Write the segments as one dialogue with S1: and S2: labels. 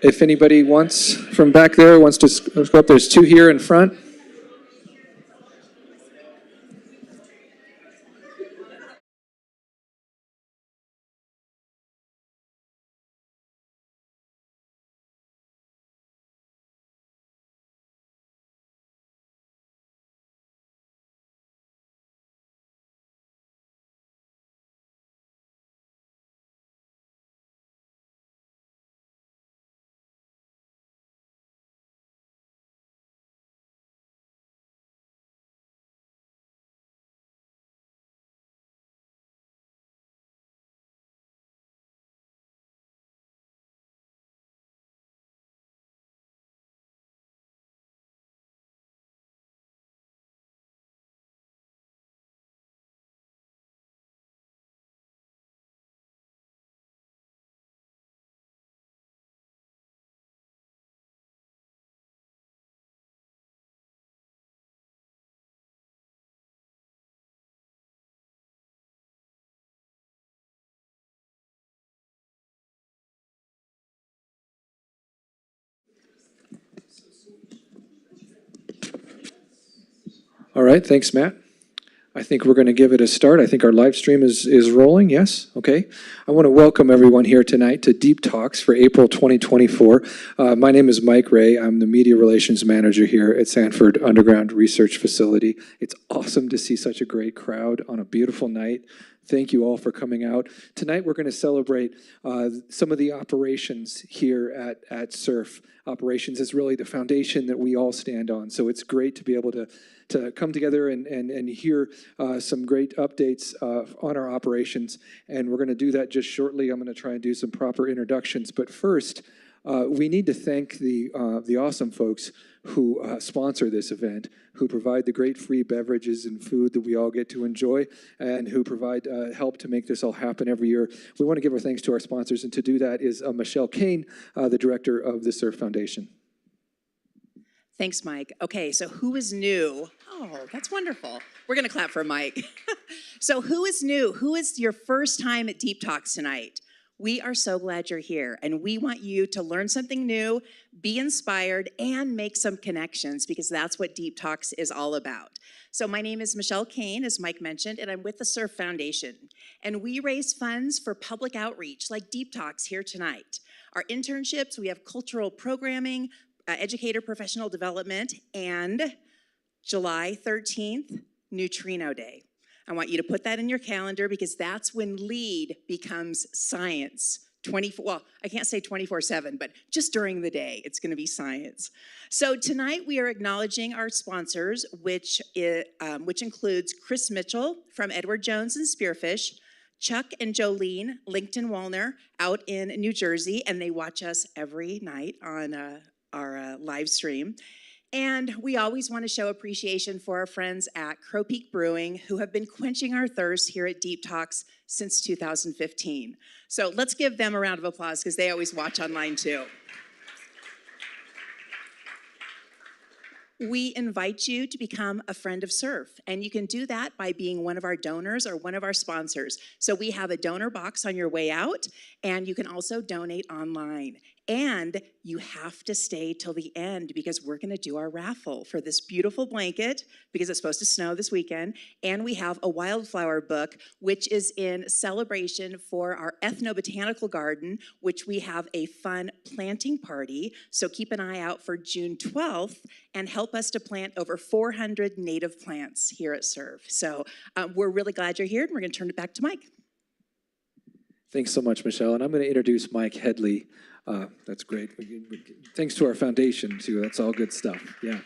S1: If anybody wants, from back there, wants to go up, there's two here in front. All right, thanks, Matt. I think we're going to give it a start. I think our live stream is rolling, yes? Okay. I want to welcome everyone here tonight to Deep Talks for April 2024. My name is Mike Ray. I'm the Media Relations Manager here at Sanford Underground Research Facility. It's awesome to see such a great crowd on a beautiful night. Thank you all for coming out. Tonight we're going to celebrate some of the operations here at SURF. Operations is really the foundation that we all stand on. So it's great to be able to come together and hear some great updates on our operations. And we're going to do that just shortly. I'm going to try and do some proper introductions. But first, we need to thank the awesome folks who sponsor this event, who provide the great free beverages and food that we all get to enjoy, and who provide help to make this all happen every year. We want to give our thanks to our sponsors, and to do that is Michelle Kane, the director of the SURF Foundation.
S2: Thanks, Mike. Okay, so who is new? Oh, that's wonderful. We're going to clap for Mike. So who is new? Who is your first time at Deep Talks tonight? We are so glad you're here, and we want you to learn something new, be inspired, and make some connections, because that's what Deep Talks is all about. So my name is Michelle Kane, as Mike mentioned, and I'm with the SURF Foundation. And we raise funds for public outreach, like Deep Talks here tonight. Our internships, we have cultural programming, educator professional development, and July 13th, Neutrino Day. I want you to put that in your calendar, because that's when LEAD becomes science. Well, I can't say 24/7, but just during the day, it's going to be science. So tonight we are acknowledging our sponsors, which includes Chris Mitchell from Edward Jones and Spearfish, Chuck and Jolene Linkton-Wallner out in New Jersey, and they watch us every night on our live stream. And we always want to show appreciation for our friends at Crow Peak Brewing, who have been quenching our thirst here at Deep Talks since 2015. So let's give them a round of applause, because they always watch online too. We invite you to become a friend of SURF, and you can do that by being one of our donors or one of our sponsors. So we have a donor box on your way out, and you can also donate online. And you have to stay till the end, because we're going to do our raffle for this beautiful blanket, because it's supposed to snow this weekend. And we have a wildflower book, which is in celebration for our ethnobotanical garden, which we have a fun planting party. So keep an eye out for June 12th and help us to plant over 400 native plants here at SURF. So we're really glad you're here, and we're going to turn it back to Mike.
S1: Thanks so much, Michelle. And I'm going to introduce Mike Headley. That's great. Thanks to our foundation, too. That's all good stuff. Yeah.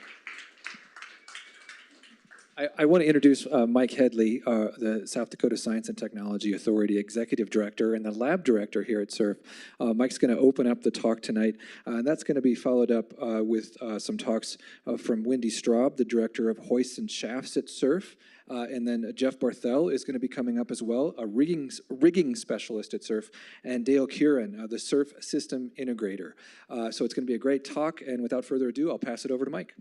S1: I want to introduce Mike Headley, the South Dakota Science and Technology Authority Executive Director and the Lab Director here at SURF. Mike's going to open up the talk tonight, and that's going to be followed up with some talks from Wendy Straub, the Director of Hoists and Shafts at SURF. And then Jeff Barthel is going to be coming up as well, a rigging specialist at SURF, and Dale Curran, the SURF System Integrator. So it's going to be a great talk, and without further ado, I'll pass it over to Mike.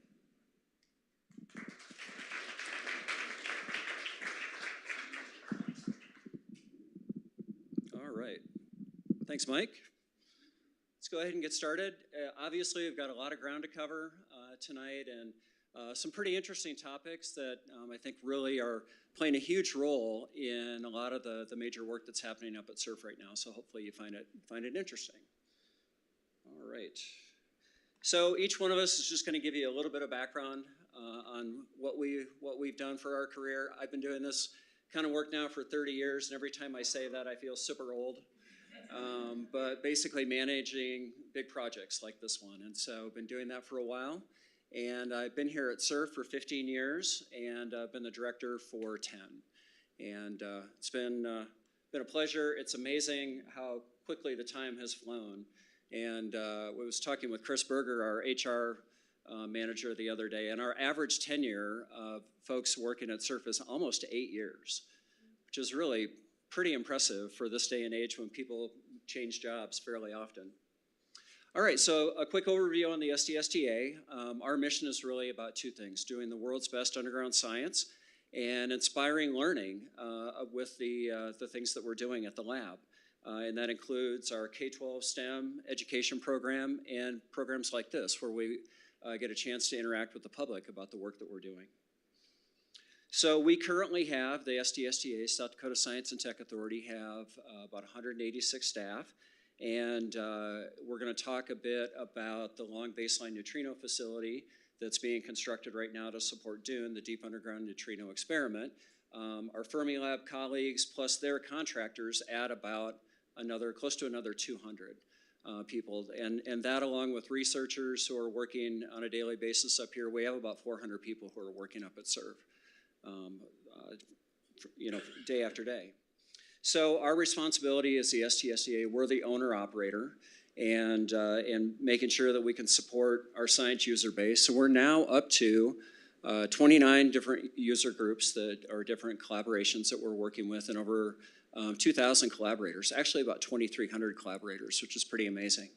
S3: All right. Thanks, Mike. let's go ahead and get started. Obviously, we've got a lot of ground to cover tonight, and some pretty interesting topics that I think really are playing a huge role in a lot of the major work that's happening up at SURF right now. So hopefully you find it interesting. All right. So each one of us is just going to give you a little bit of background on what we've done for our career. I've been doing this kind of work now for 30 years, and every time I say that, I feel super old. But basically managing big projects like this one. And so I've been doing that for a while. And I've been here at SURF for 15 years, and I've been the director for 10. And it's been a pleasure. It's amazing how quickly the time has flown. And I was talking with Chris Berger, our HR manager, the other day, and our average tenure of folks working at SURF is almost 8 years, which is really pretty impressive for this day and age when people change jobs fairly often. All right, so a quick overview on the SDSTA. Our mission is really about two things: doing the world's best underground science and inspiring learning with the things that we're doing at the lab. And that includes our K-12 STEM education program and programs like this, where we get a chance to interact with the public about the work that we're doing. So we currently have, the SDSTA, South Dakota Science and Tech Authority, have about 186 staff. And we're going to talk a bit about the Long Baseline Neutrino Facility that's being constructed right now to support DUNE, the Deep Underground Neutrino Experiment. Our Fermilab colleagues plus their contractors add about close to another 200 people. And that, along with researchers who are working on a daily basis up here, we have about 400 people who are working up at SURF, day after day. So our responsibility as the SDSTA, we're the owner-operator, and making sure that we can support our science user base. So we're now up to 29 different user groups that are different collaborations that we're working with, and over 2,000 collaborators, actually about 2,300 collaborators, which is pretty amazing.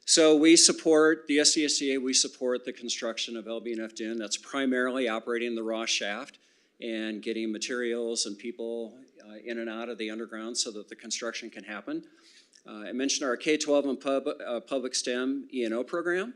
S3: So we support, the SDSTA, we support the construction of LBNF DUNE. That's primarily operating the Ross shaft and getting materials and people in and out of the underground so that the construction can happen. I mentioned our K-12 and public STEM E&O program.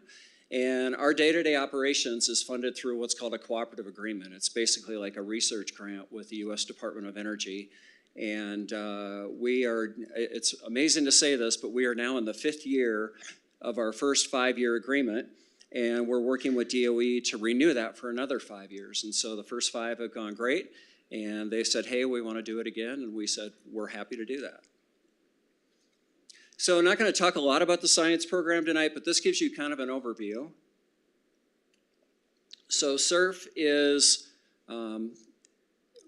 S3: And our day-to-day operations is funded through what's called a cooperative agreement. It's basically like a research grant with the U.S. Department of Energy. And it's amazing to say this, but we are now in the 5th year of our first 5-year agreement. And we're working with DOE to renew that for another 5 years. And so the first 5 have gone great. And they said, hey, we want to do it again. And we said, we're happy to do that. So I'm not going to talk a lot about the science program tonight, but this gives you kind of an overview. So SURF is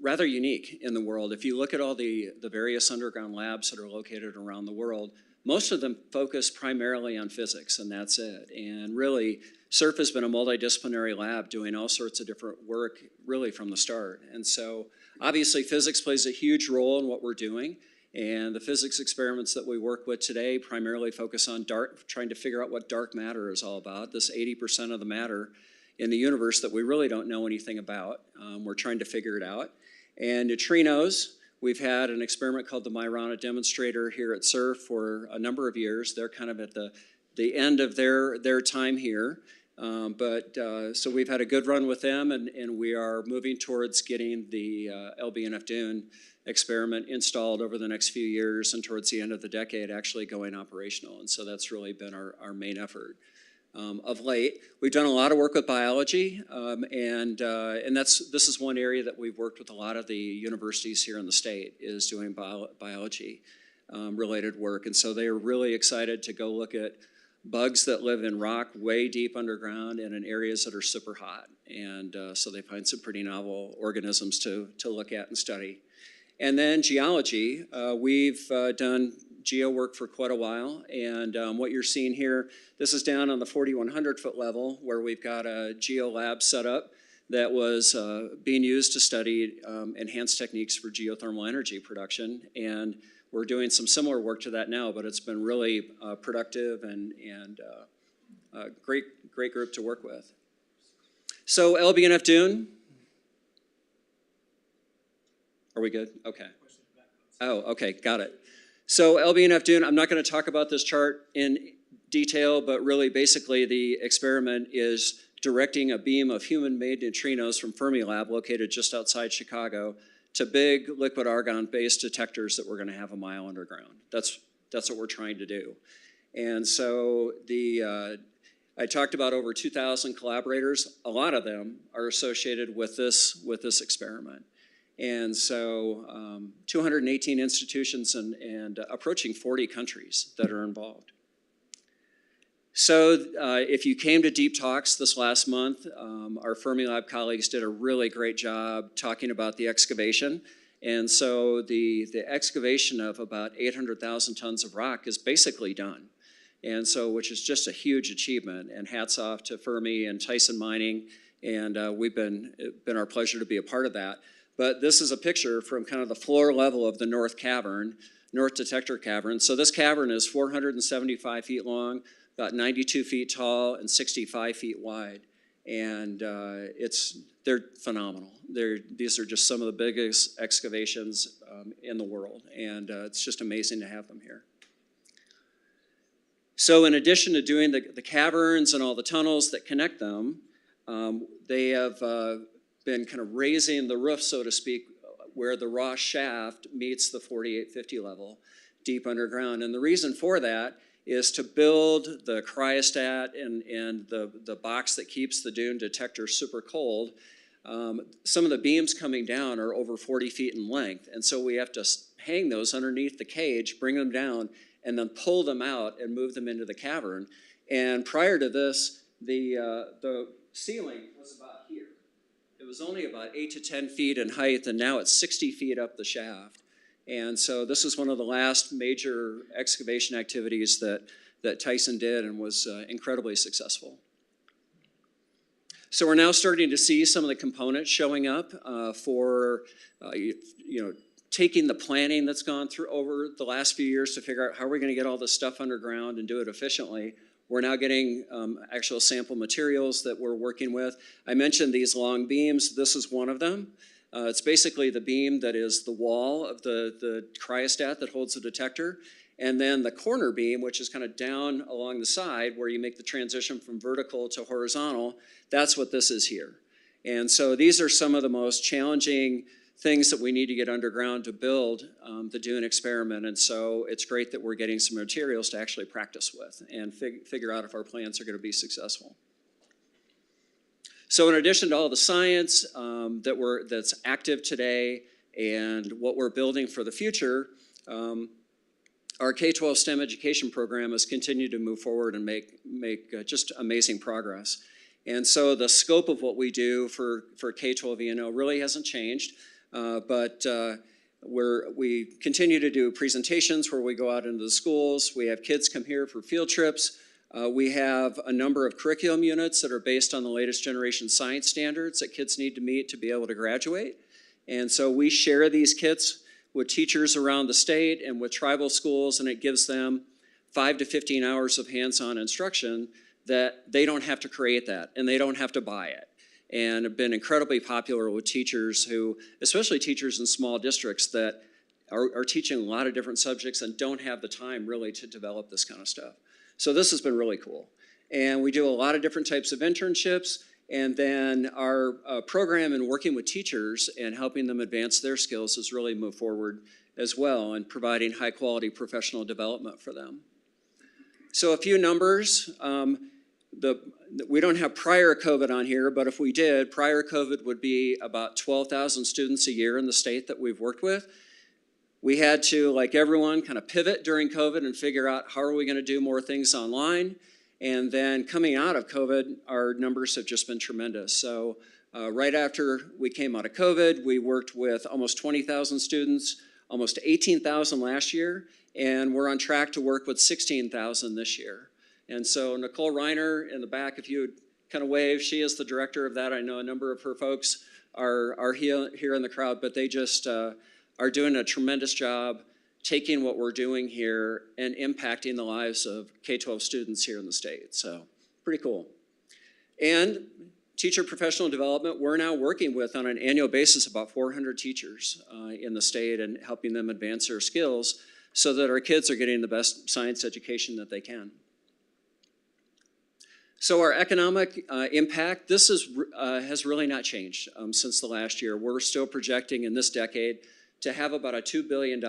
S3: rather unique in the world. If you look at all the various underground labs that are located around the world, most of them focus primarily on physics, and that's it. And really, SURF has been a multidisciplinary lab doing all sorts of different work really from the start. And so obviously physics plays a huge role in what we're doing. And the physics experiments that we work with today primarily focus on trying to figure out what dark matter is all about, this 80% of the matter in the universe that we really don't know anything about. We're trying to figure it out. And neutrinos, we've had an experiment called the Myrana demonstrator here at SURF for a number of years. They're kind of at the end of their time here. So we've had a good run with them, and we are moving towards getting the LBNF DUNE experiment installed over the next few years, and towards the end of the decade actually going operational. And so that's really been our main effort. Of late, we've done a lot of work with biology, and this is one area that we've worked with a lot of the universities here in the state, is doing biology related work. And so they are really excited to go look at bugs that live in rock way deep underground and in areas that are super hot. And so they find some pretty novel organisms to look at and study. And then geology, we've done geo work for quite a while, and what you're seeing here, this is down on the 4,100 foot level where we've got a geo lab set up that was being used to study enhanced techniques for geothermal energy production, and we're doing some similar work to that now, but it's been really productive and a great group to work with. So LBNF DUNE. Are we good? Okay. Oh, okay, got it. So LBNF DUNE, I'm not going to talk about this chart in detail, but really basically the experiment is directing a beam of human-made neutrinos from Fermilab, located just outside Chicago, to big liquid argon-based detectors that we're going to have a mile underground. That's what we're trying to do. And so I talked about over 2,000 collaborators. A lot of them are associated with this experiment. And so 218 institutions and approaching 40 countries that are involved. So if you came to Deep Talks this last month, our Fermilab colleagues did a really great job talking about the excavation. And so the excavation of about 800,000 tons of rock is basically done. And so, which is just a huge achievement, and hats off to Fermi and Tyson Mining, and it's been our pleasure to be a part of that. But this is a picture from kind of the floor level of the North Detector Cavern. So this cavern is 475 feet long, about 92 feet tall, and 65 feet wide. And they're phenomenal. These are just some of the biggest excavations in the world, and it's just amazing to have them here. So in addition to doing the caverns and all the tunnels that connect them, they have been kind of raising the roof, so to speak, where the Ross shaft meets the 4850 level deep underground. And the reason for that is to build the cryostat and the box that keeps the dune detector super cold. Some of the beams coming down are over 40 feet in length, and so we have to hang those underneath the cage, bring them down, and then pull them out and move them into the cavern. And prior to this, the ceiling was about here. It was only about 8 to 10 feet in height, and now it's 60 feet up the shaft. And so this is one of the last major excavation activities that Tyson did, and was incredibly successful. So we're now starting to see some of the components showing up for taking the planning that's gone through over the last few years to figure out how we're going to get all this stuff underground and do it efficiently. We're now getting actual sample materials that we're working with. I mentioned these long beams. This is one of them. It's basically the beam that is the wall of the cryostat that holds the detector, and then the corner beam, which is kind of down along the side where you make the transition from vertical to horizontal. That's what this is here. And so these are some of the most challenging things that we need to get underground to build the dune experiment. And so it's great that we're getting some materials to actually practice with and figure out if our plans are going to be successful. So in addition to all the science that's active today and what we're building for the future, our K-12 STEM education program has continued to move forward and make just amazing progress. And so the scope of what we do for K-12 E&O really hasn't changed, but we continue to do presentations where we go out into the schools. We have kids come here for field trips. We have a number of curriculum units that are based on the latest generation science standards that kids need to meet to be able to graduate. And so we share these kits with teachers around the state and with tribal schools, and it gives them 5 to 15 hours of hands-on instruction that they don't have to create that and they don't have to buy it. And have been incredibly popular with teachers who, especially teachers in small districts that are teaching a lot of different subjects and don't have the time really to develop this kind of stuff. So this has been really cool. And we do a lot of different types of internships, and then our program in working with teachers and helping them advance their skills has really moved forward as well, and providing high quality professional development for them. So a few numbers. We don't have prior COVID on here, but if we did, prior COVID would be about 12,000 students a year in the state that we've worked with. We had to, like everyone, kind of pivot during COVID and figure out how are we going to do more things online. And then coming out of COVID, our numbers have just been tremendous. So right after we came out of COVID, we worked with almost 20,000 students, almost 18,000 last year, and we're on track to work with 16,000 this year. And so Nicole Reiner in the back, if you would kind of wave, she is the director of that. I know a number of her folks are here in the crowd, but they just are doing a tremendous job taking what we're doing here and impacting the lives of K-12 students here in the state. So pretty cool. And teacher professional development, we're now working with on an annual basis about 400 teachers in the state and helping them advance their skills so that our kids are getting the best science education that they can. So our economic impact, this has really not changed since the last year. We're still projecting in this decade to have about a $2 billion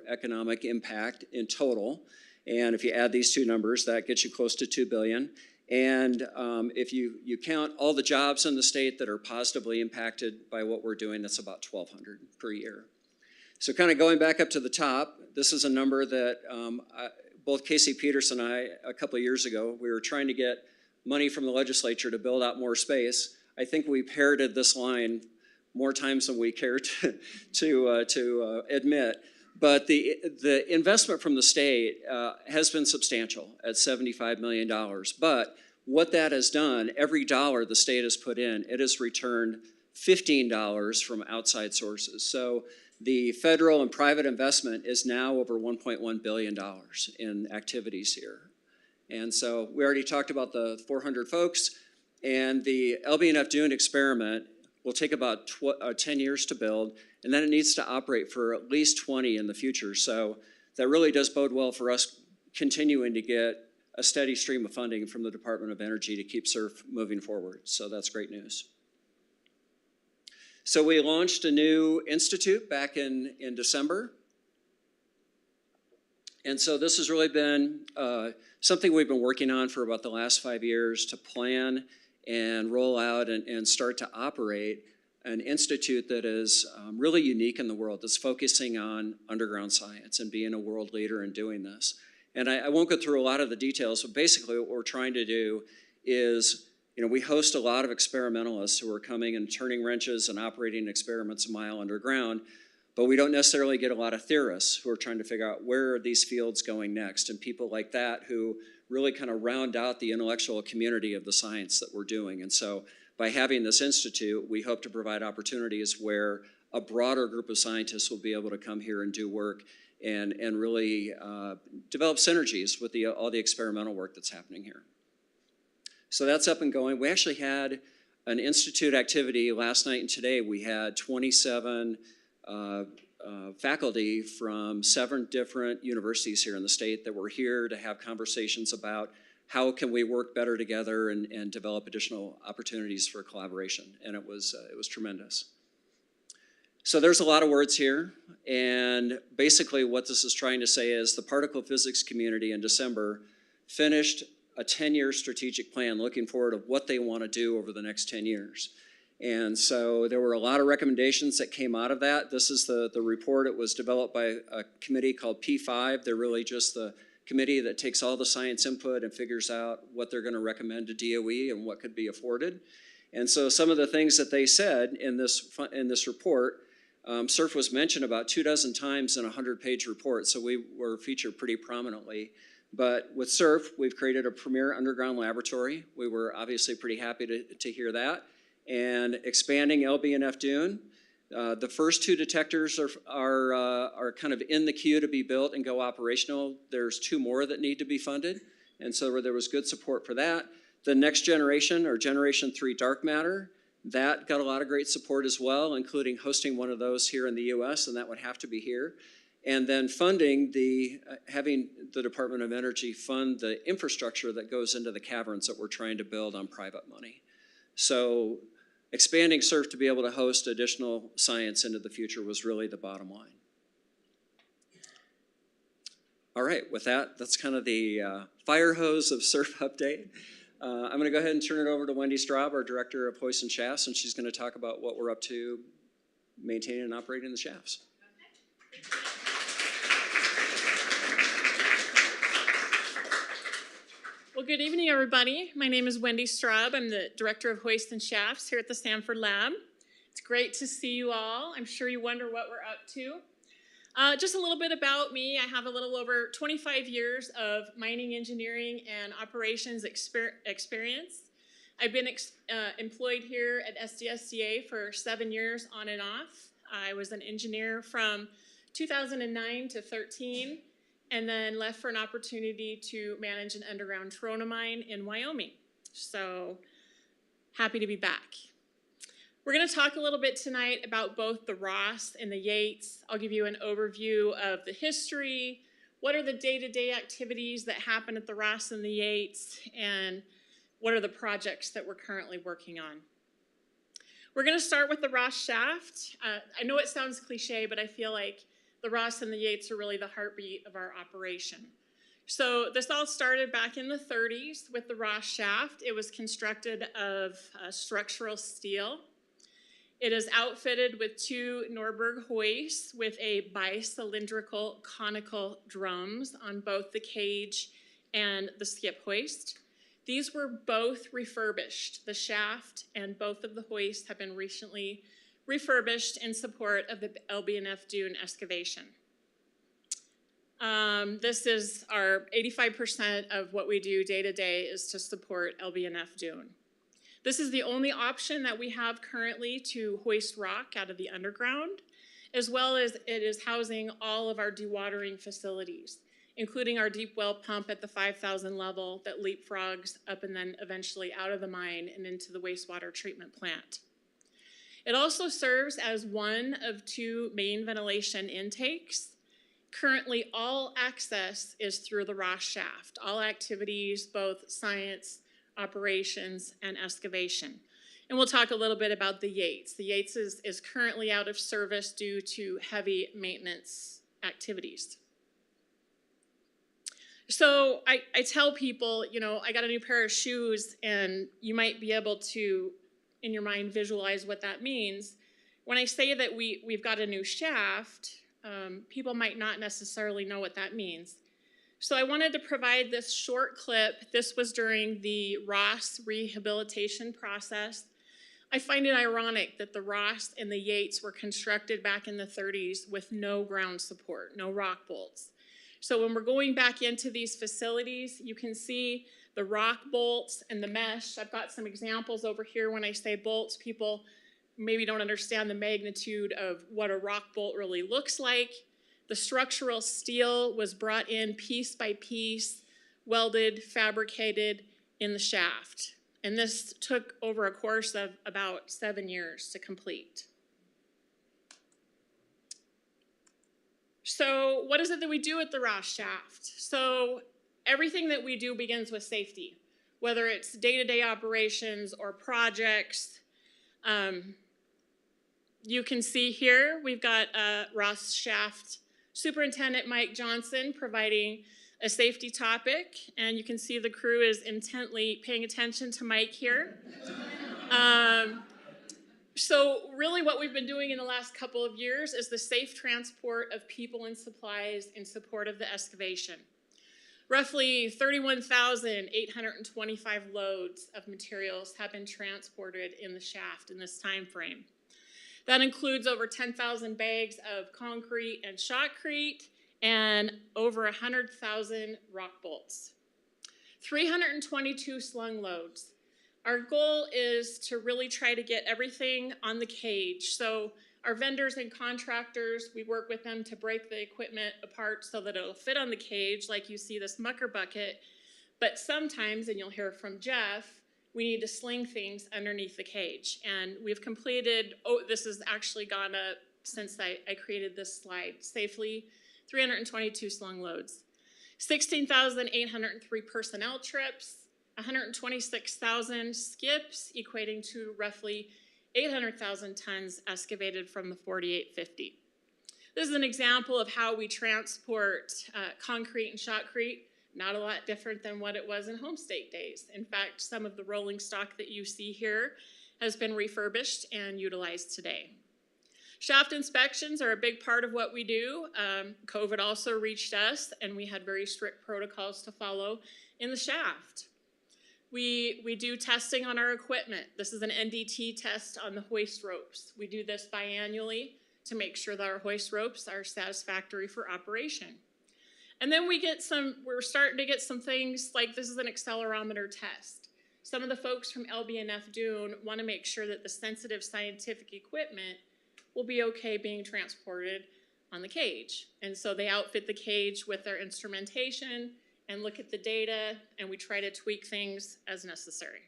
S3: economic impact in total. And if you add these two numbers, that gets you close to $2 billion. And if you count all the jobs in the state that are positively impacted by what we're doing, that's about 1,200 per year. So kind of going back up to the top, this is a number that both Casey Peterson and I, a couple of years ago, we were trying to get money from the legislature to build out more space. I think we parroted this line more times than we care to admit. But the investment from the state has been substantial at $75 million. But what that has done, every dollar the state has put in, it has returned $15 from outside sources. So the federal and private investment is now over $1.1 billion in activities here. And so we already talked about the 400 folks, and the LBNF Dune experiment will take about 10 years to build, and then it needs to operate for at least 20 in the future. So that really does bode well for us continuing to get a steady stream of funding from the Department of Energy to keep SURF moving forward. So that's great news. So we launched a new institute back in December. And so this has really been something we've been working on for about the last 5 years to plan and roll out and start to operate an institute that is really unique in the world, that's focusing on underground science and being a world leader in doing this. And I won't go through a lot of the details, but basically what we're trying to do is, we host a lot of experimentalists who are coming and turning wrenches and operating experiments a mile underground, but we don't necessarily get a lot of theorists who are trying to figure out where are these fields going next, and people like that who really kind of round out the intellectual community of the science that we're doing. And so by having this institute, we hope to provide opportunities where a broader group of scientists will be able to come here and do work and really develop synergies with all the experimental work that's happening here. So that's up and going. We actually had an institute activity last night and today. We had 27 faculty from 7 different universities here in the state that were here to have conversations about how can we work better together and develop additional opportunities for collaboration. And it was tremendous. So there's a lot of words here, and basically what this is trying to say is the particle physics community in December finished a 10-year strategic plan looking forward to what they want to do over the next 10 years. And so there were a lot of recommendations that came out of that. This is the report. It was developed by a committee called P5. They're really just the committee that takes all the science input and figures out what they're going to recommend to DOE and what could be afforded. And so some of the things that they said in this report, SURF was mentioned about 24 times in a 100-page report, so we were featured pretty prominently. But with SURF, we've created a premier underground laboratory. We were obviously pretty happy to hear that. And expanding LBNF Dune. The first 2 detectors are kind of in the queue to be built and go operational. There's 2 more that need to be funded, and so there was good support for that. The next generation, or Generation 3 dark matter, that got a lot of great support as well, including hosting one of those here in the US, and that would have to be here. And then funding having the Department of Energy fund the infrastructure that goes into the caverns that we're trying to build on private money. So expanding SURF to be able to host additional science into the future was really the bottom line. All right, with that, that's kind of the fire hose of SURF update. I'm going to go ahead and turn it over to Wendy Straub, our Director of Hoists Shafts, and she's going to talk about what we're up to maintaining and operating the shafts.
S4: Well, good evening, everybody. My name is Wendy Straub. I'm the Director of Hoists Shafts here at the Sanford Lab. It's great to see you all. I'm sure you wonder what we're up to. Just a little bit about me. I have a little over 25 years of mining engineering and operations experience. I've been employed here at SDSTA for 7 years on and off. I was an engineer from 2009 to 13. And then left for an opportunity to manage an underground trona mine in Wyoming. So happy to be back. We're going to talk a little bit tonight about both the Ross and the Yates. I'll give you an overview of the history, what are the day-to-day activities that happen at the Ross and the Yates, and what are the projects that we're currently working on. We're going to start with the Ross shaft. I know it sounds cliche, but I feel like the Ross and the Yates are really the heartbeat of our operation. So this all started back in the 30s with the Ross shaft. It was constructed of structural steel. It is outfitted with 2 Norberg hoists with a bi-cylindrical conical drums on both the cage and the skip hoist. These were both refurbished. The shaft and both of the hoists have been recently refurbished in support of the LBNF dune excavation. This is our 85% of what we do day to day is to support LBNF dune. This is the only option that we have currently to hoist rock out of the underground, as well as it is housing all of our dewatering facilities, including our deep well pump at the 5,000 level that leapfrogs up and then eventually out of the mine and into the wastewater treatment plant. It also serves as one of 2 main ventilation intakes. Currently, all access is through the Ross shaft, all activities, both science, operations, and excavation. And we'll talk a little bit about the Yates. The Yates is currently out of service due to heavy maintenance activities. So I tell people, you know, I got a new pair of shoes, and you might be able to, in your mind, visualize what that means. When I say that we've got a new shaft, people might not necessarily know what that means. So I wanted to provide this short clip. This was during the Ross rehabilitation process. I find it ironic that the Ross and the Yates were constructed back in the 30s with no ground support, no rock bolts. So when we're going back into these facilities, you can see the rock bolts and the mesh. I've got some examples over here. When I say bolts, people maybe don't understand the magnitude of what a rock bolt really looks like. The structural steel was brought in piece by piece, welded, fabricated in the shaft. And this took over a course of about 7 years to complete. So what is it that we do at the Ross shaft? So everything that we do begins with safety, whether it's day-to-day operations or projects. You can see here we've got Ross shaft Superintendent Mike Johnson providing a safety topic, and you can see the crew is intently paying attention to Mike here. So really what we've been doing in the last couple of years is the safe transport of people and supplies in support of the excavation. Roughly 31,825 loads of materials have been transported in the shaft in this time frame. That includes over 10,000 bags of concrete and shotcrete and over 100,000 rock bolts. 322 slung loads. Our goal is to really try to get everything on the cage. So our vendors and contractors, we work with them to break the equipment apart so that it'll fit on the cage, like you see this mucker bucket. But sometimes, and you'll hear from Jeff, we need to sling things underneath the cage. And we've completed, this has actually gone up since I created this slide safely, 322 slung loads, 16,803 personnel trips, 126,000 skips, equating to roughly 800,000 tons excavated from the 4850. This is an example of how we transport concrete and shotcrete. Not a lot different than what it was in Homestake days. In fact, some of the rolling stock that you see here has been refurbished and utilized today. Shaft inspections are a big part of what we do. COVID also reached us, and we had very strict protocols to follow in the shaft. We do testing on our equipment. This is an NDT test on the hoist ropes. We do this biannually to make sure that our hoist ropes are satisfactory for operation. And then we're starting to get some things like this is an accelerometer test. Some of the folks from LBNF Dune want to make sure that the sensitive scientific equipment will be okay being transported on the cage. And so they outfit the cage with their instrumentation and look at the data, and we try to tweak things as necessary.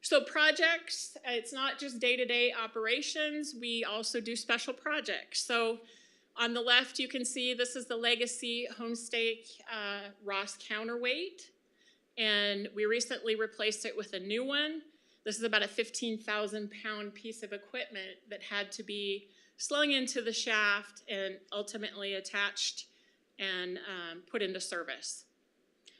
S4: So projects, it's not just day-to-day operations, we also do special projects. So on the left, you can see this is the legacy Homestake Ross counterweight. and we recently replaced it with a new one. This is about a 15,000-pound piece of equipment that had to be slung into the shaft and ultimately attached and put into service.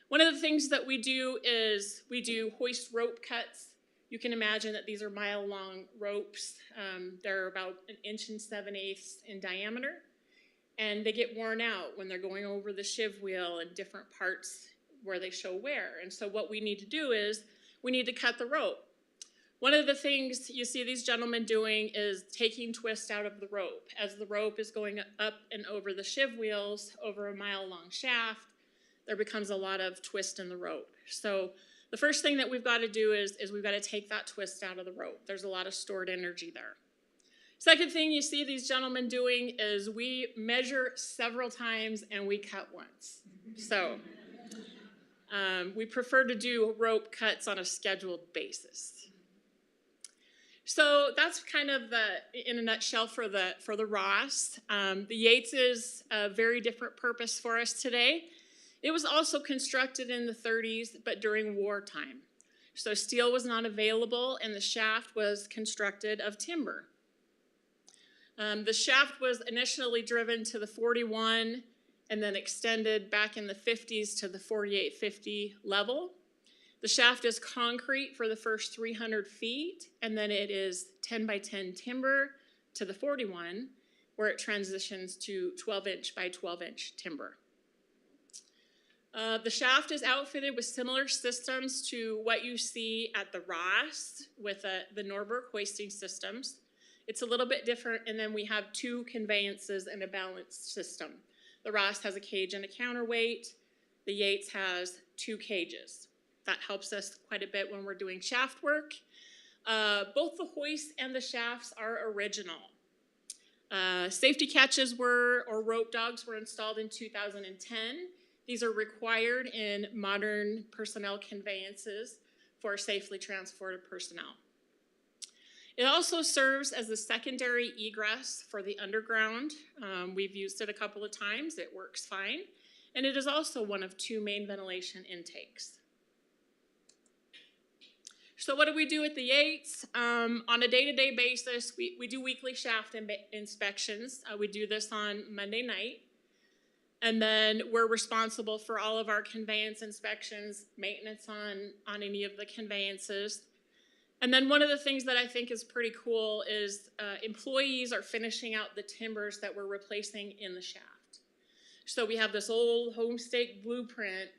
S4: One of the things that we do is we do hoist rope cuts. You can imagine that these are mile-long ropes. They're about 1 7/8 inches in diameter, and they get worn out when they're going over the shiv wheel and different parts where they show wear. And so what we need to do is we need to cut the rope. One of the things you see these gentlemen doing is taking twist out of the rope. As the rope is going up and over the shiv wheels over a mile-long shaft, there becomes a lot of twist in the rope. So the first thing that we've got to do is we've got to take that twist out of the rope. There's a lot of stored energy there. Second thing you see these gentlemen doing is we measure several times and we cut once. So we prefer to do rope cuts on a scheduled basis. So that's kind of in a nutshell for the Ross. The Yates is a very different purpose for us today. It was also constructed in the 30s, but during wartime. So steel was not available, and the shaft was constructed of timber. The shaft was initially driven to the 41 and then extended back in the 50s to the 4850 level. The shaft is concrete for the first 300 feet, and then it is 10 by 10 timber to the 41, where it transitions to 12-inch by 12-inch timber. The shaft is outfitted with similar systems to what you see at the Ross with the Norberg hoisting systems. It's a little bit different, and then we have 2 conveyances and a balanced system. The Ross has a cage and a counterweight. The Yates has 2 cages. That helps us quite a bit when we're doing shaft work. Both the hoists and the shafts are original. Safety catches or rope dogs were installed in 2010. These are required in modern personnel conveyances for safely transported personnel. It also serves as a secondary egress for the underground. We've used it a couple of times. It works fine. And it is also one of 2 main ventilation intakes. So what do we do at the Yates? On a day-to-day basis, we do weekly shaft inspections. We do this on Monday night. And then we're responsible for all of our conveyance inspections, maintenance on any of the conveyances. And then one of the things that I think is pretty cool is employees are finishing out the timbers that we're replacing in the shaft. So we have this old Homestake blueprint,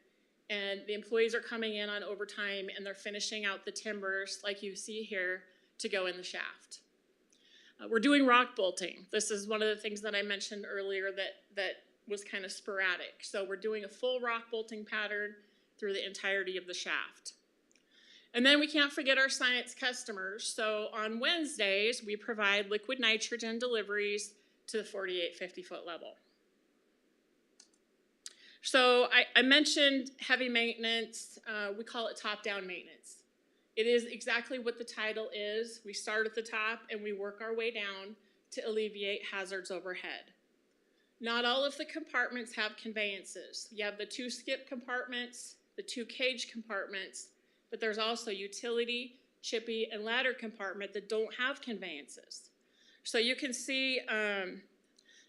S4: and the employees are coming in on overtime and they're finishing out the timbers like you see here to go in the shaft. We're doing rock bolting. This is one of the things that I mentioned earlier that was kind of sporadic. So we're doing a full rock bolting pattern through the entirety of the shaft. And then we can't forget our science customers. So on Wednesdays, we provide liquid nitrogen deliveries to the 4850 foot level. So I mentioned heavy maintenance. We call it top-down maintenance. It is exactly what the title is. We start at the top and we work our way down to alleviate hazards overhead. Not all of the compartments have conveyances. You have the 2 skip compartments, the 2 cage compartments, but there's also utility, chippy, and ladder compartment that don't have conveyances. So you can see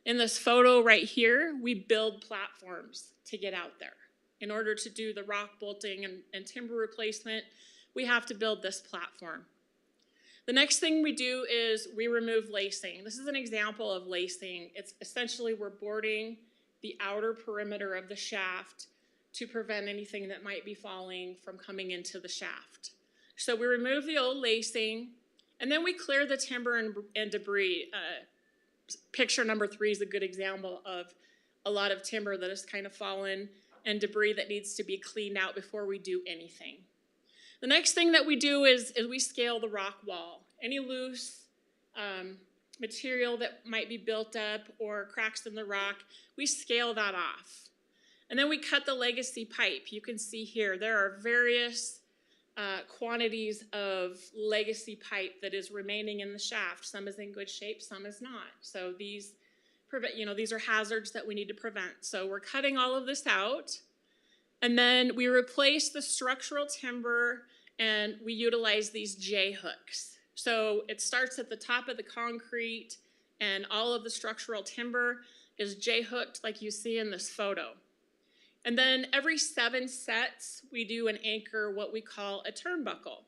S4: in this photo right here, we build platforms to get out there. In order to do the rock bolting and timber replacement, we have to build this platform. The next thing we do is we remove lacing. This is an example of lacing. It's essentially we're boarding the outer perimeter of the shaft to prevent anything that might be falling from coming into the shaft. So we remove the old lacing, and then we clear the timber and debris. Picture number 3 is a good example of a lot of timber that has kind of fallen and debris that needs to be cleaned out before we do anything. The next thing that we do is we scale the rock wall. Any loose material that might be built up or cracks in the rock, we scale that off. And then we cut the legacy pipe. You can see here there are various quantities of legacy pipe that is remaining in the shaft. Some is in good shape, some is not. So these are hazards that we need to prevent. So we're cutting all of this out, And then we replace the structural timber and we utilize these J hooks. So it starts at the top of the concrete and all of the structural timber is J hooked like you see in this photo. And then every 7 sets, we do an anchor, what we call a turnbuckle.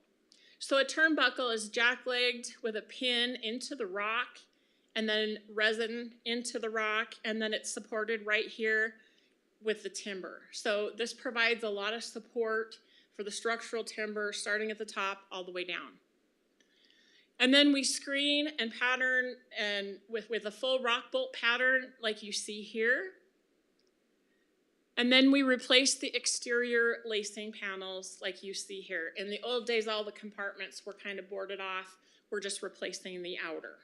S4: So a turnbuckle is jacklegged with a pin into the rock and then resin into the rock, and then it's supported right here with the timber. So this provides a lot of support for the structural timber starting at the top all the way down. And then we screen and pattern and with a full rock bolt pattern like you see here. And then we replace the exterior lacing panels like you see here. In the old days, all the compartments were kind of boarded off. We're just replacing the outer.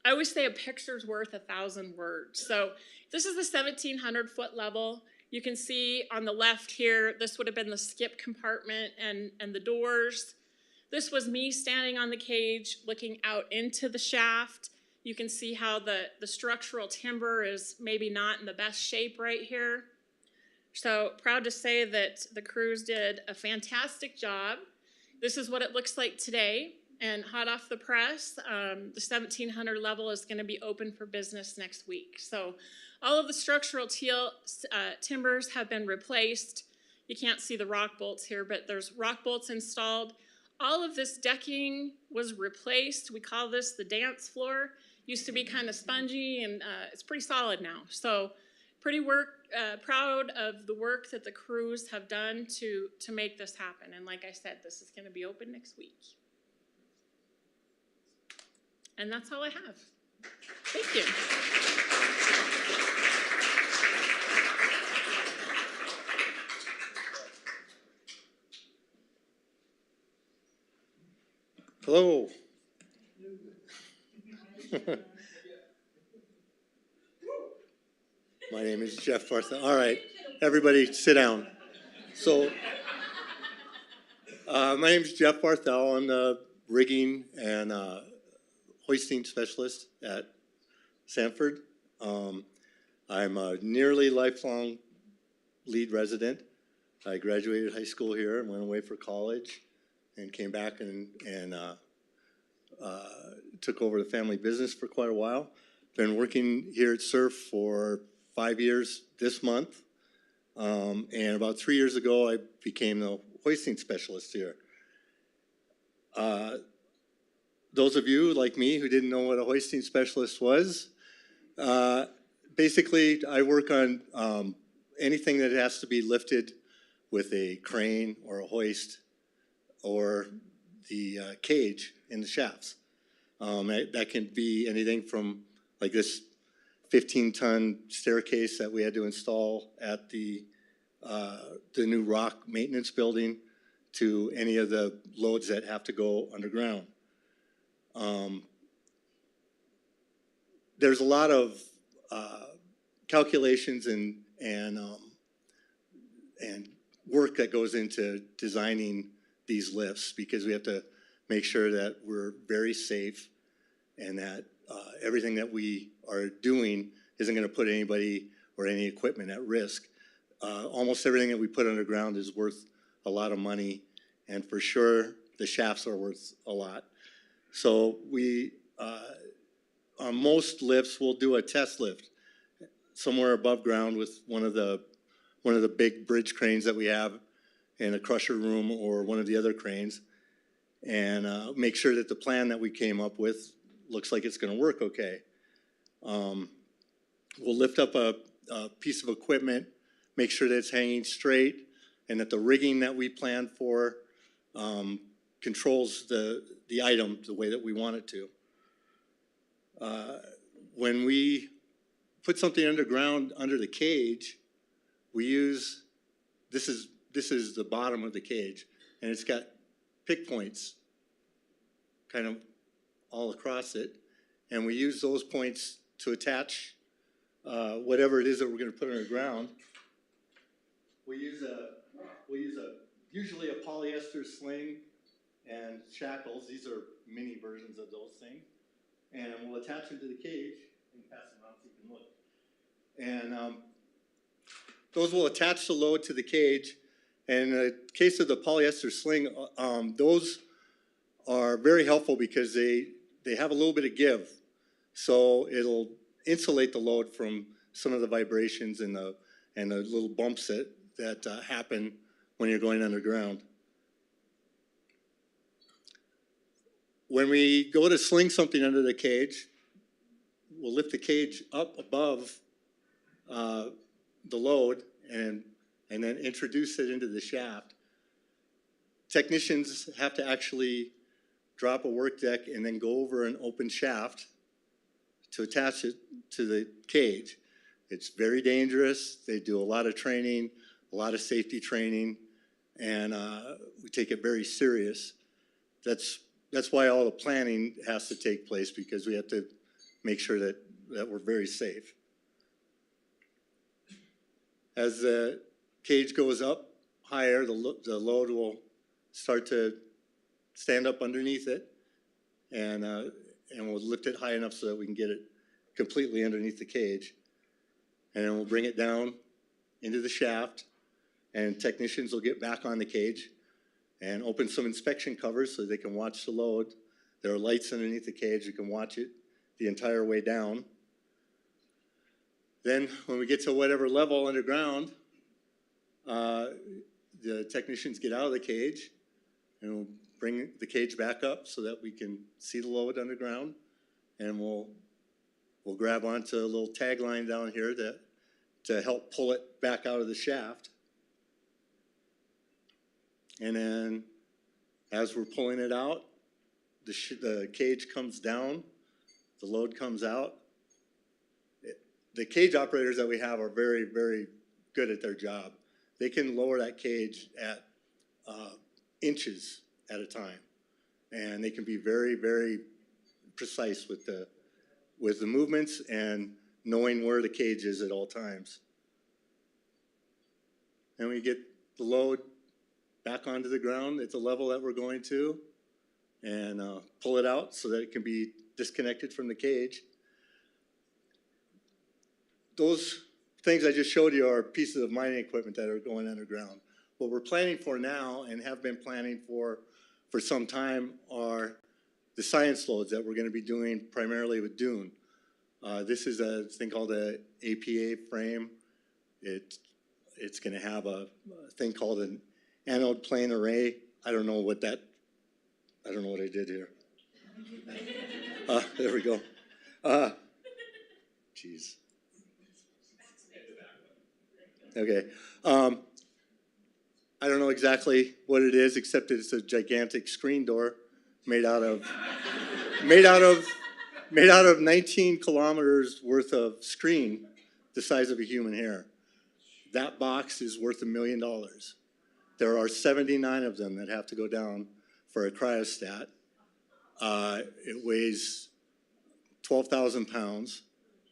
S4: I always say a picture's worth 1,000 words. So this is the 1,700 foot level. You can see on the left here, this would have been the skip compartment and the doors. This was me standing on the cage looking out into the shaft. You can see how the structural timber is maybe not in the best shape right here. So proud to say that the crews did a fantastic job. This is what it looks like today. And hot off the press, the 1,700 level is going to be open for business next week. So all of the structural timbers have been replaced. You can't see the rock bolts here, but there's rock bolts installed. All of this decking was replaced. We call this the dance floor. Used to be kind of spongy, and it's pretty solid now. So pretty proud of the work that the crews have done to make this happen. And like I said, this is going to be open next week. And that's all I have. Thank you.
S5: Hello. My name is Jeff Barthel. All right, everybody sit down. So, my name is Jeff Barthel. I'm the rigging and hoisting specialist at Sanford. I'm a nearly lifelong lead resident. I graduated high school here and went away for college and came back and took over the family business for quite a while. Been working here at SURF for 5 years this month. And about 3 years ago, I became the hoisting specialist here. Those of you like me who didn't know what a hoisting specialist was, basically I work on anything that has to be lifted with a crane or a hoist or the cage in the shafts. That can be anything from like this 15-ton staircase that we had to install at the new rock maintenance building to any of the loads that have to go underground. There's a lot of calculations and work that goes into designing these lifts because we have to make sure that we're very safe and that everything that we are doing isn't going to put anybody or any equipment at risk. Almost everything that we put underground is worth a lot of money, and for sure the shafts are worth a lot. So we, on most lifts, we'll do a test lift somewhere above ground with one of the big bridge cranes that we have in a crusher room or one of the other cranes, and make sure that the plan that we came up with looks like it's going to work okay. We'll lift up a piece of equipment, make sure that it's hanging straight, and that the rigging that we planned for controls the item the way that we want it to. When we put something underground under the cage, we use, this is the bottom of the cage, and it's got pick points kind of all across it, and we use those points to attach whatever it is that we're going to put underground. We use usually a polyester sling and shackles. These are mini versions of those things, and we'll attach them to the cage and pass them around so you can look. And those will attach the load to the cage. And in the case of the polyester sling, those are very helpful because they have a little bit of give. So it'll insulate the load from some of the vibrations and the little bumps that happen when you're going underground. When we go to sling something under the cage, we'll lift the cage up above the load and then introduce it into the shaft. Technicians have to actually drop a work deck and then go over an open shaft to attach it to the cage. It's very dangerous. They do a lot of training, a lot of safety training, and we take it very serious. That's why all the planning has to take place, because we have to make sure that we're very safe. As the cage goes up higher, the load will start to stand up underneath it, and we'll lift it high enough so that we can get it completely underneath the cage. And then we'll bring it down into the shaft, and technicians will get back on the cage and open some inspection covers so they can watch the load. There are lights underneath the cage. You can watch it the entire way down. Then when we get to whatever level underground, the technicians get out of the cage and we'll bring the cage back up so that we can see the load underground. And we'll grab onto a little tag line down here to help pull it back out of the shaft. And then as we're pulling it out, the cage comes down, the load comes out. The cage operators that we have are very, very good at their job. They can lower that cage at inches at a time. And they can be very, very precise with the movements and knowing where the cage is at all times. And we get the load back onto the ground at the level that we're going to, and pull it out so that it can be disconnected from the cage. Those things I just showed you are pieces of mining equipment that are going underground. What we're planning for now, and have been planning for some time, are the science loads that we're going to be doing primarily with Dune. This is a thing called a APA frame. It's going to have a thing called an anode plane array. I don't know what I did here. There we go. Jeez. Okay. I don't know exactly what it is, except it's a gigantic screen door made out of 19 kilometers worth of screen, the size of a human hair. That box is worth $1 million. There are 79 of them that have to go down for a cryostat. It weighs 12,000 pounds.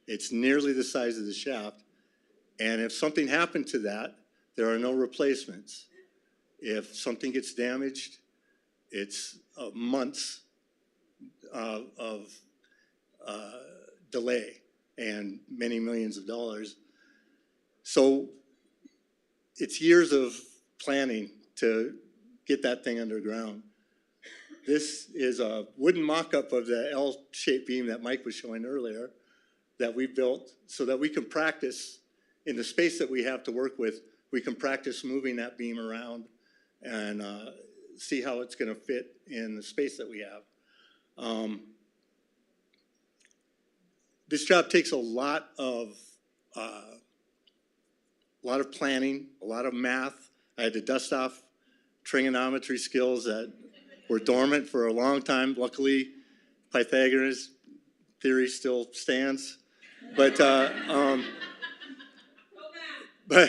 S5: It's nearly the size of the shaft. And if something happened to that, there are no replacements. If something gets damaged, it's months of delay and many millions of dollars. So it's years of planning to get that thing underground. This is a wooden mock-up of the L-shaped beam that Mike was showing earlier that we built so that we can practice in the space that we have to work with. We can practice moving that beam around and see how it's going to fit in the space that we have. This job takes a lot of planning, a lot of math. I had to dust off trigonometry skills that were dormant for a long time. Luckily, Pythagoras theory still stands. But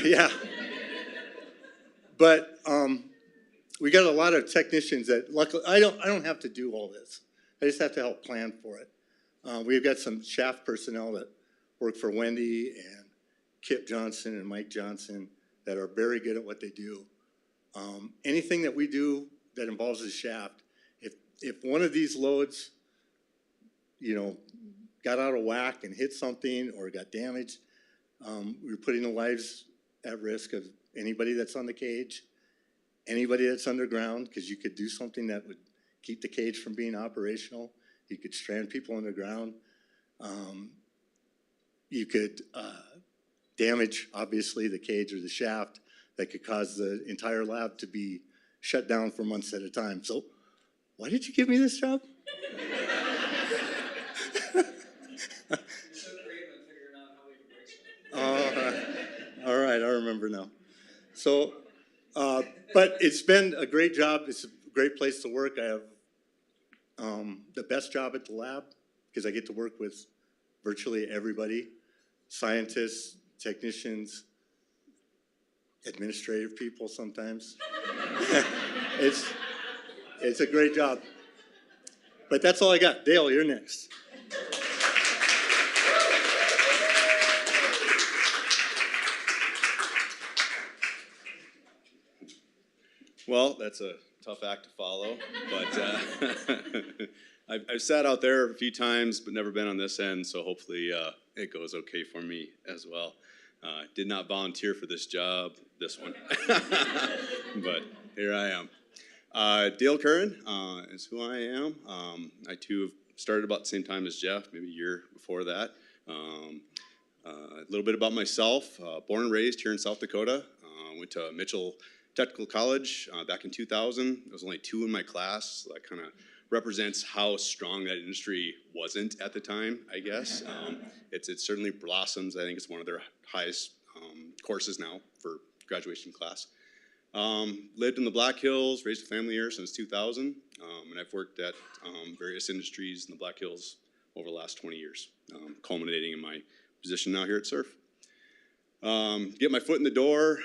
S5: yeah. But we got a lot of technicians that luckily I don't have to do all this. I just have to help plan for it. We've got some shaft personnel that work for Wendy and Kip Johnson and Mike Johnson that are very good at what they do. Anything that we do that involves a shaft, if one of these loads, got out of whack and hit something or got damaged, we're putting the lives at risk of anybody that's on the cage, anybody that's underground, because you could do something that would keep the cage from being operational. You could strand people underground. You could damage, obviously, the cage or the shaft that could cause the entire lab to be shut down for months at a time. So why did you give me this job? All right, I remember now. So, but it's been a great job. It's a great place to work. I have the best job at the lab because I get to work with virtually everybody, scientists, technicians, administrative people sometimes. It's a great job. But that's all I got. Dale, you're next.
S6: Well, that's a tough act to follow, but I've sat out there a few times, but never been on this end, so hopefully it goes okay for me as well. Did not volunteer for this job, this one, but here I am. Dale Curran is who I am. I too have started about the same time as Jeff, maybe a year before that. A little bit about myself, born and raised here in South Dakota. Went to Mitchell Technical College back in 2000. There was only 2 in my class, so that kind of represents how strong that industry wasn't at the time, I guess. It certainly blossoms. I think it's one of their highest courses now for graduation class. Lived in the Black Hills, raised a family here since 2000, and I've worked at various industries in the Black Hills over the last 20 years, culminating in my position now here at SURF. Get my foot in the door.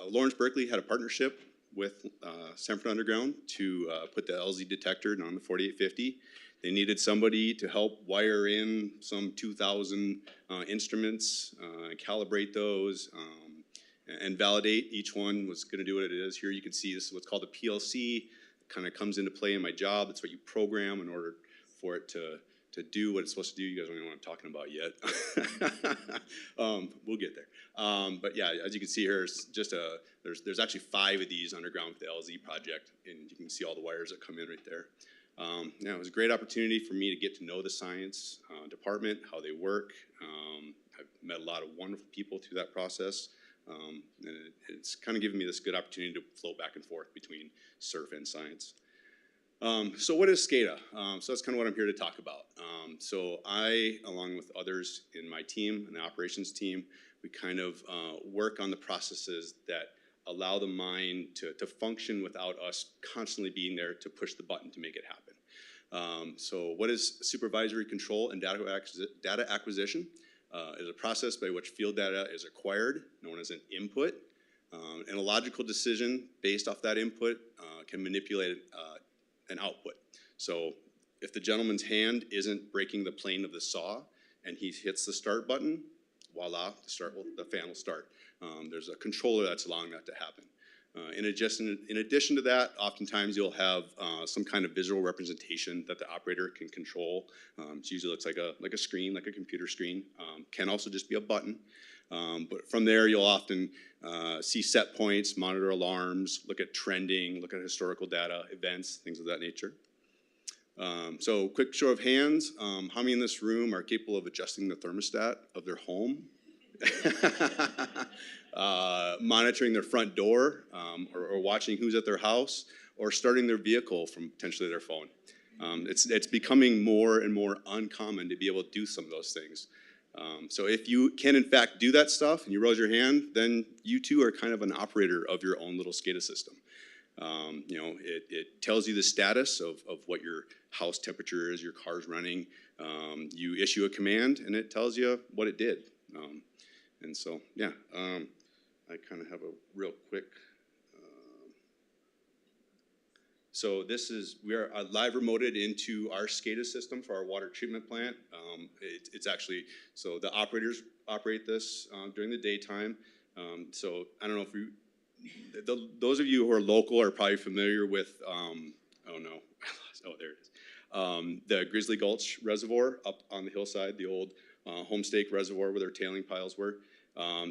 S6: Lawrence Berkeley had a partnership with Sanford Underground to put the LZ detector on the 4850. They needed somebody to help wire in some 2,000 instruments, calibrate those, and validate. Each one was going to do what it is. Here you can see this is what's called a PLC. It kind of comes into play in my job. That's what you program in order for it to do what it's supposed to do. You guys don't even know what I'm talking about yet. We'll get there. But yeah, as you can see here, it's just there's actually 5 of these underground with the LZ project, and you can see all the wires that come in right there. Yeah, it was a great opportunity for me to get to know the science department, how they work. I've met a lot of wonderful people through that process. And it's kind of given me this good opportunity to flow back and forth between SURF and science. So what is SCADA? So that's kind of what I'm here to talk about. So I, along with others in my team and the operations team, we kind of work on the processes that allow the mine to function without us constantly being there to push the button to make it happen. So what is supervisory control and data acquisition? Is a process by which field data is acquired, known as an input, and a logical decision based off that input can manipulate an output. So if the gentleman's hand isn't breaking the plane of the saw and he hits the start button, voila, the fan will start. There's a controller that's allowing that to happen. In addition to that, oftentimes you'll have some kind of visual representation that the operator can control. It usually looks like a screen, like a computer screen. Can also just be a button. But from there, you'll often see set points, monitor alarms, look at trending, look at historical data, events, things of that nature. So quick show of hands, how many in this room are capable of adjusting the thermostat of their home? Monitoring their front door, or watching who's at their house, or starting their vehicle from potentially their phone. It's becoming more and more uncommon to be able to do some of those things. So if you can in fact do that stuff and you raise your hand, then you too are kind of an operator of your own little SCADA system. It tells you the status of what your house temperature is, your car's running. You issue a command and it tells you what it did. And so, yeah, I kind of have a real quick. So we are live remoted into our SCADA system for our water treatment plant. It's actually, so the operators operate this during the daytime. So I don't know if those of you who are local are probably familiar with, oh there it is. The Grizzly Gulch Reservoir up on the hillside, the old Homestake Reservoir where their tailing piles were.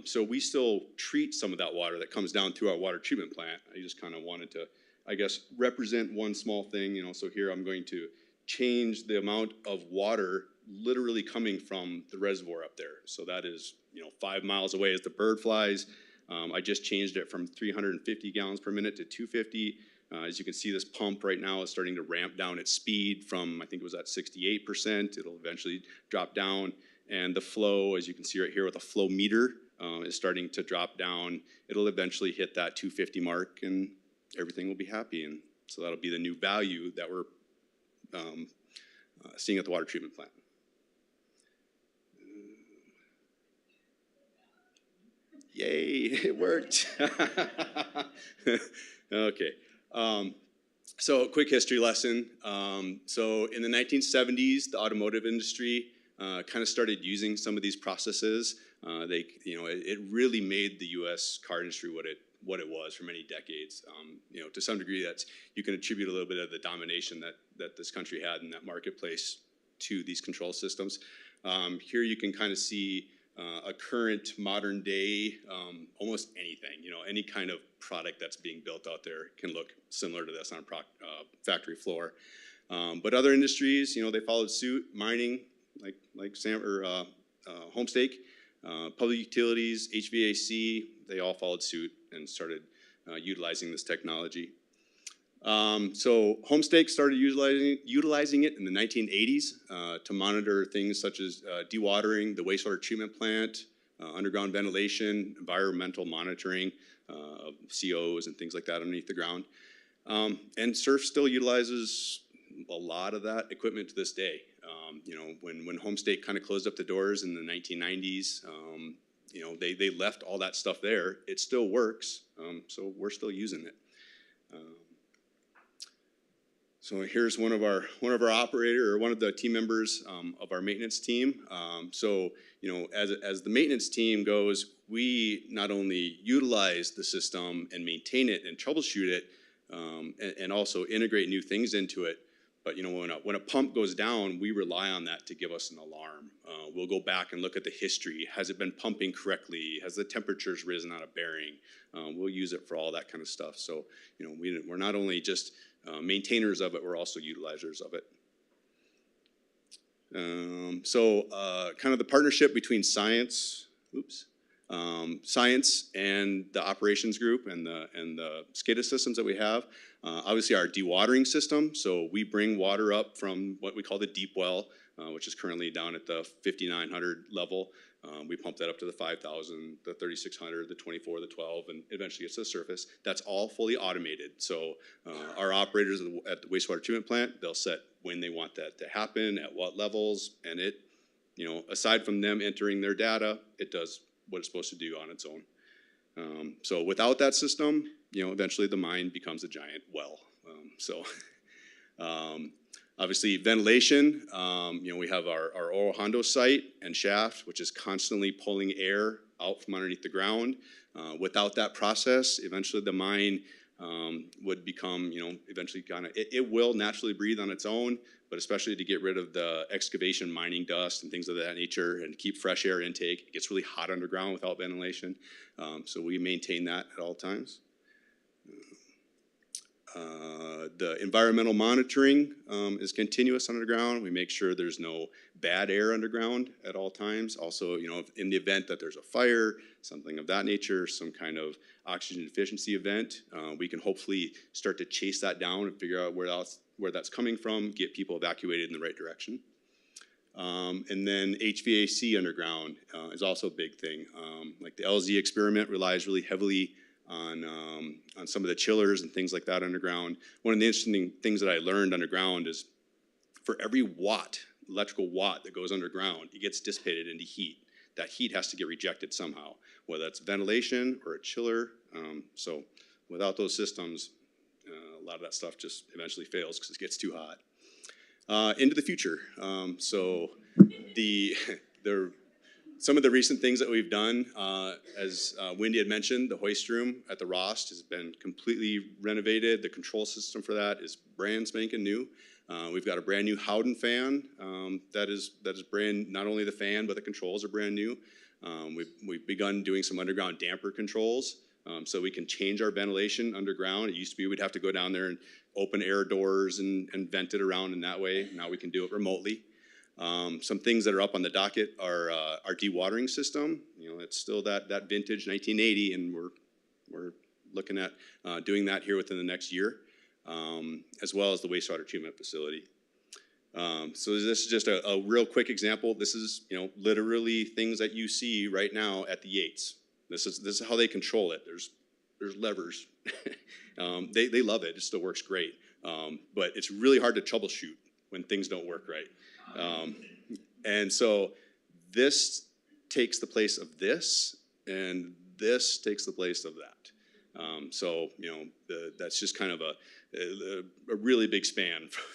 S6: So we still treat some of that water that comes down through our water treatment plant. I just kind of wanted to, I guess, represent one small thing, you know, so here I'm going to change the amount of water literally coming from the reservoir up there. So that is, you know, 5 miles away as the bird flies. I just changed it from 350 gallons per minute to 250. As you can see, this pump right now is starting to ramp down its speed from, I think it was at 68%. It'll eventually drop down. And the flow, as you can see right here with a flow meter, is starting to drop down. It'll eventually hit that 250 mark and everything will be happy. And so that'll be the new value that we're seeing at the water treatment plant. Yay, it worked. Okay. So a quick history lesson. So in the 1970s, the automotive industry kind of started using some of these processes. It really made the U.S. car industry what it was for many decades. To some degree, you can attribute a little bit of the domination that this country had in that marketplace to these control systems. Here you can kind of see a current modern day, almost anything, any kind of product that's being built out there can look similar to this on a factory floor. But other industries, they followed suit. Mining, like Sanford, Homestake, public utilities, HVAC, they all followed suit and started utilizing this technology. So Homestake started utilizing it in the 1980s to monitor things such as dewatering, the wastewater treatment plant, underground ventilation, environmental monitoring of COs and things like that underneath the ground. And SURF still utilizes a lot of that equipment to this day. When Homestake kind of closed up the doors in the 1990s, they left all that stuff there. It still works, so we're still using it. So here's one of our operator, or one of the team members of our maintenance team. As the maintenance team goes, we not only utilize the system and maintain it and troubleshoot it, and also integrate new things into it. But when a pump goes down, we rely on that to give us an alarm. We'll go back and look at the history. Has it been pumping correctly? Has the temperatures risen on a bearing? We'll use it for all that kind of stuff. So we're not only just maintainers of it, we're also utilizers of it. Kind of the partnership between science and the operations group and the SCADA systems that we have. Obviously our dewatering system, so we bring water up from what we call the deep well, which is currently down at the 5,900 level. We pump that up to the 5,000, the 3,600, the 24, the 12, and eventually gets to the surface. That's all fully automated. So our operators at the wastewater treatment plant, they'll set when they want that to happen, at what levels, and it, aside from them entering their data, it does what it's supposed to do on its own. So without that system, eventually the mine becomes a giant well. Obviously ventilation, we have our Oro Hondo site and shaft, which is constantly pulling air out from underneath the ground. Without that process, eventually the mine would become, eventually it will naturally breathe on its own, but especially to get rid of the excavation mining dust and things of that nature and keep fresh air intake. It gets really hot underground without ventilation, so we maintain that at all times. The environmental monitoring is continuous underground. We make sure there's no bad air underground at all times. Also, in the event that there's a fire, something of that nature, some kind of oxygen deficiency event, we can hopefully start to chase that down and figure out where that's coming from, get people evacuated in the right direction. And then HVAC underground is also a big thing. Like the LZ experiment relies really heavily on some of the chillers and things like that underground. One of the interesting things that I learned underground is for every electrical watt that goes underground, it gets dissipated into heat. That heat has to get rejected somehow, whether that's ventilation or a chiller. So without those systems, a lot of that stuff just eventually fails because it gets too hot. Into the future. Some of the recent things that we've done, as Wendy had mentioned, the hoist room at the Ross has been completely renovated. The control system for that is brand spanking new. We've got a brand new Howden fan that is brand, not only the fan, but the controls are brand new. We've begun doing some underground damper controls, so we can change our ventilation underground. It used to be we'd have to go down there and open air doors and vent it around in that way. Now we can do it remotely. Some things that are up on the docket are our dewatering system. It's still that vintage 1980, and we're looking at doing that here within the next year, as well as the wastewater treatment facility. So this is just a real quick example. This is literally things that you see right now at the Yates. This is how they control it. There's levers. They love it. It still works great. But it's really hard to troubleshoot when things don't work right. And so this takes the place of this, and this takes the place of that. So that's just kind of a really big span from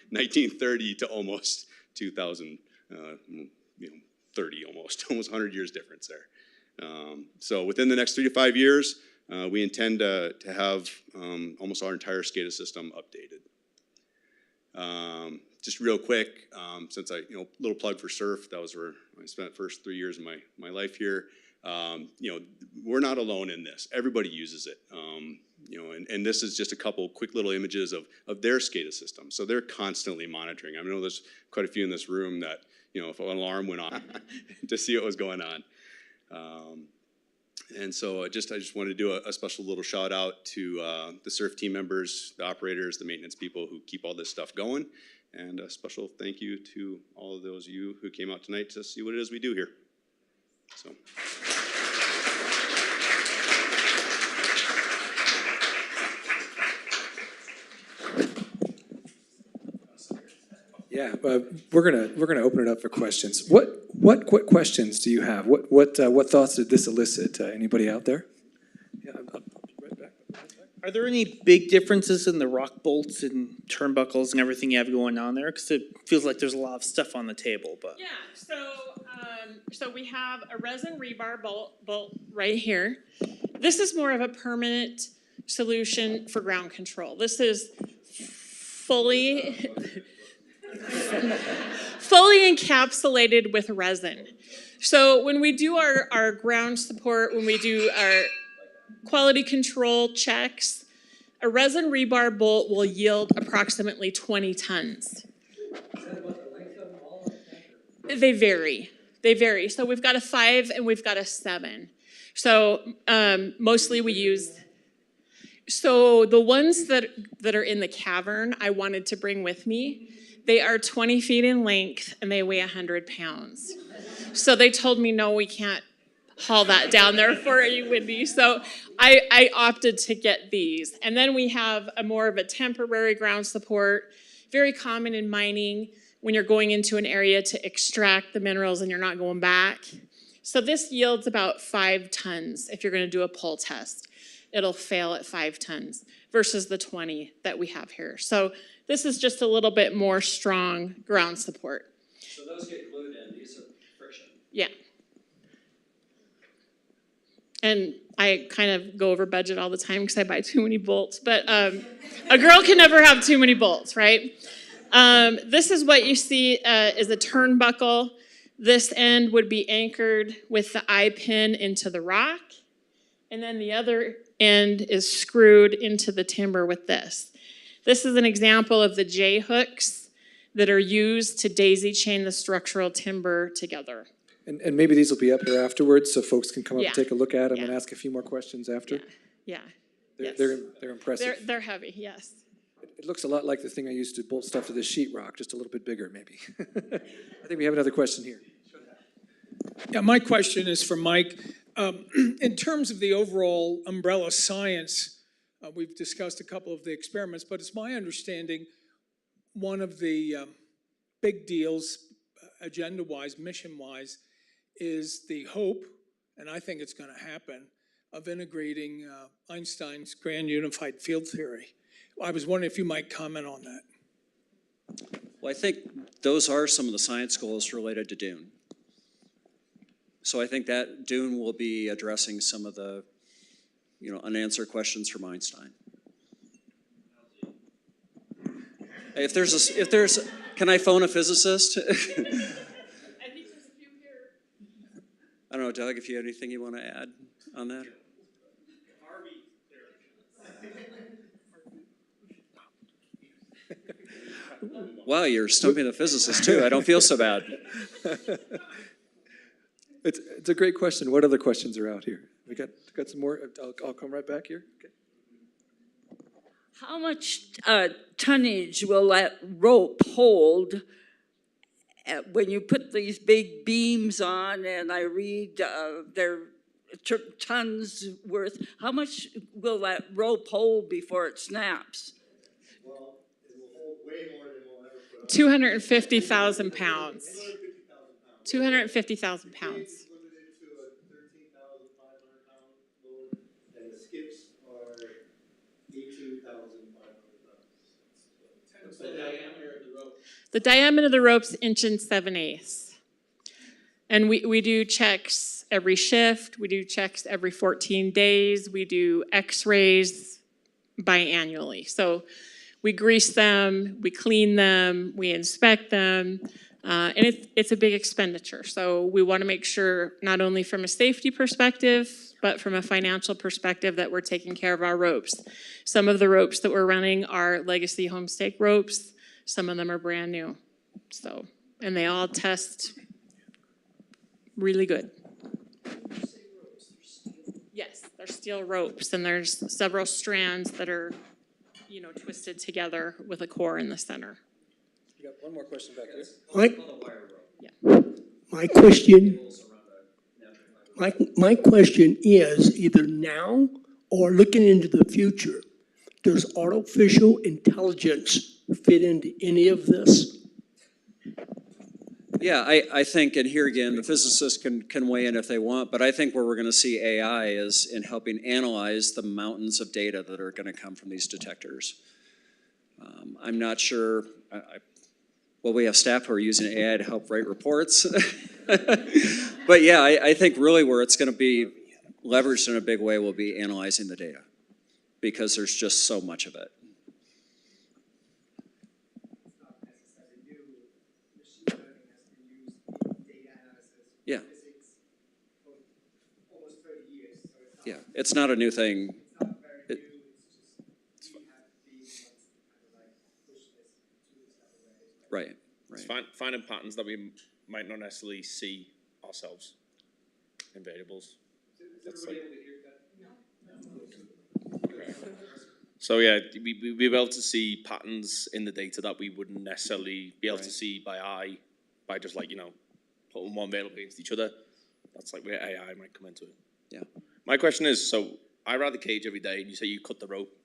S6: 1930 to almost 2030, almost 100 years difference there. So within the next 3 to 5 years, we intend to have almost our entire SCADA system updated. Just real quick, since little plug for surf, that was where I spent the first 3 years of my life here. We're not alone in this. Everybody uses it. And this is just a couple quick little images of their SCADA system. So they're constantly monitoring. I know there's quite a few in this room that, if an alarm went on, to see what was going on. And so I just wanted to do a special little shout out to the surf team members, the operators, the maintenance people who keep all this stuff going. And a special thank you to all of those of you who came out tonight to see what it is we do here. So.
S1: Yeah, we're gonna open it up for questions. What questions do you have? What thoughts did this elicit? Anybody out there? Yeah, I'll be right back.
S7: Are there any big differences in the rock bolts and turnbuckles and everything you have going on there? Because it feels like there's a lot of stuff on the table. But
S4: Yeah, so we have a resin rebar bolt right here. This is more of a permanent solution for ground control. This is fully encapsulated with resin. So when we do our ground support, when we do our quality control checks, a resin rebar bolt will yield approximately 20 tons. They vary. So we've got a 5 and we've got a 7. So mostly we use, so the ones that are in the cavern I wanted to bring with me, they are 20 feet in length and they weigh 100 pounds. So they told me, no, we can't haul that down there for you, Wendy. So I opted to get these. And then we have more of a temporary ground support, very common in mining when you're going into an area to extract the minerals and you're not going back. So this yields about 5 tons if you're going to do a pull test. It'll fail at 5 tons versus the 20 that we have here. So this is just a little bit more strong ground support.
S3: So those get glued in, these are friction.
S4: Yeah. And I kind of go over budget all the time because I buy too many bolts. But a girl can never have too many bolts, right? This is what you see is a turnbuckle. This end would be anchored with the eye pin into the rock. And then the other end is screwed into the timber with this. This is an example of the J hooks that are used to daisy chain the structural timber together.
S1: And maybe these will be up here afterwards, so folks can come up and take a look at them and
S4: Yeah.
S1: ask a few more questions after.
S4: Yeah.
S1: They're impressive.
S4: They're heavy, yes.
S1: It looks a lot like the thing I used to bolt stuff to this sheetrock, just a little bit bigger, maybe. I think we have another question here.
S8: Yeah, my question is for Mike. In terms of the overall umbrella science, we've discussed a couple of the experiments, but it's my understanding one of the big deals, agenda-wise, mission-wise, is the hope, and I think it's going to happen, of integrating Einstein's grand unified field theory. I was wondering if you might comment on that.
S3: Well, I think those are some of the science goals related to Dune. So I think that Dune will be addressing some of the, unanswered questions from Einstein. If there's, can I phone a physicist?
S4: I think there's a few here.
S3: I don't know, Doug, if you have anything you want to add on that. Wow, you're stumping the physicist too. I don't feel so bad.
S1: It's a great question. What other questions are out here? We got some more. I'll come right back here. Okay.
S9: How much tonnage will that rope hold when you put these big beams on? And I read they're tons worth. How much will that rope hold before it snaps?
S5: Well, it will hold way more than we'll ever put on.
S4: 250,000 pounds. 250,000 pounds.
S5: Limited to a 13,500 pound load, and the skips are 18,500 pounds. The diameter of the rope.
S4: The diameter of the rope's 1 7/8. And we do checks every shift. We do checks every 14 days. We do x-rays biannually. So we grease them, we clean them, we inspect them. And it's a big expenditure. So we want to make sure not only from a safety perspective, but from a financial perspective that we're taking care of our ropes. Some of the ropes that we're running are legacy Homestake ropes. Some of them are brand new. So, and they all test really good. Yes, they're steel ropes, and there's several strands that are, twisted together with a core in the center.
S1: You got one more question back here.
S10: My question is either now or looking into the future, does artificial intelligence fit into any of this?
S3: Yeah, I think, and here again, the physicists can weigh in if they want, but I think where we're going to see AI is in helping analyze the mountains of data that are going to come from these detectors. I'm not sure, well, we have staff who are using AI to help write reports. But yeah, I think really where it's going to be leveraged in a big way will be analyzing the data, because there's just so much of it. Yeah. Yeah, it's not a new thing. Right.
S11: It's finding patterns that we might not necessarily see ourselves in variables. That's like, so yeah, we'll be able to see patterns in the data that we wouldn't necessarily be able to see by eye, by just putting one variable against each other. That's like where AI might come into it.
S3: Yeah.
S11: My question is, so I ride the cage every day, and you say you cut the rope.